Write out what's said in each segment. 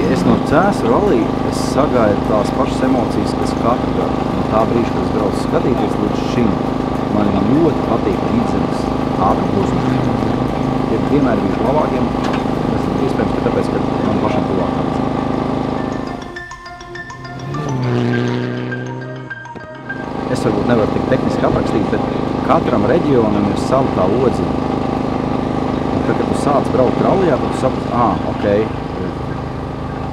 Es no Cēsu rallī sagaidu tās pašas emocijas, kas katru gadu. No tā brīža, kad es braucu skatīties līdz šim, man ļoti patīk Vidzemes ātrumposms. Tie vienmēr bijuši labākiem. Tas ir iespējams, ka tāpēc, ka man pašam tuvāk tāds. Es varbūt nevaru tik tehniski aprakstīt, bet katram reģionam ir sava tā odziņa. Un tad, kad tu sāc braukt rallijā, tad tu saprati, ok,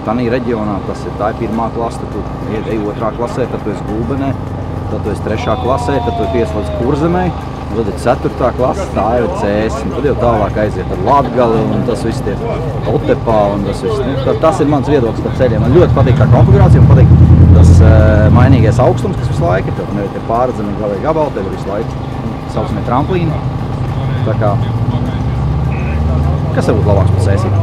tanī reģionā tā ir 1. klase, tad tu ej 2. klasē, tad tu esi Gulbenē, tad tu esi 3. klasē, tad tu pies līdz Kurzemei, un tad ir 4. klase, tā ir CS, un tad jau tālāk aiziet ar Latgali, un tas viss tie Otepā, un tas viss. Tas ir mans viedoklis par ceļiem. Man ļoti patīk tā konfigurācija, man patīk tas mainīgais augstums, kas visu laiku ir. Tev nevar te pārredzami galie gabali, tev ir visu laiku saucamie tramplīni. Tā kā, kas var būt labāks par CS-iem?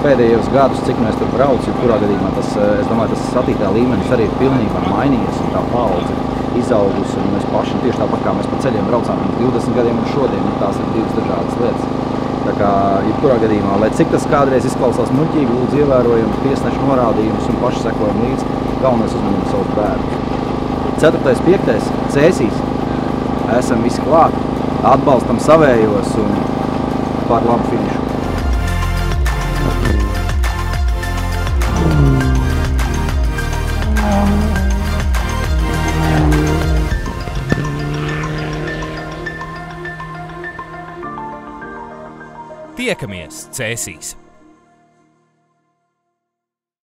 Pēdējos gadus, cik mēs tur braucu, kurā gadījumā es domāju, tas satītā līmenis arī ir pilnībā mainījies un tā paudze izaugusi. Un mēs paši tieši tāpat kā mēs pa ceļiem braucām pirms 20 gadiem un šodien, tās ir divas dažādas lietas. Tā kā, jebkurā gadījumā, lai cik tas kādreiz izklausās muļķīgi, lūdzu ievērojam tiesnešu norādījumus un paši sekojam līdzi, galvenais uzmanības savus bērnus. 4. 5. Cēsīs. Esam visi klāt, atbalstam savējos un par labu finišu. Tiekamies Cēsīs!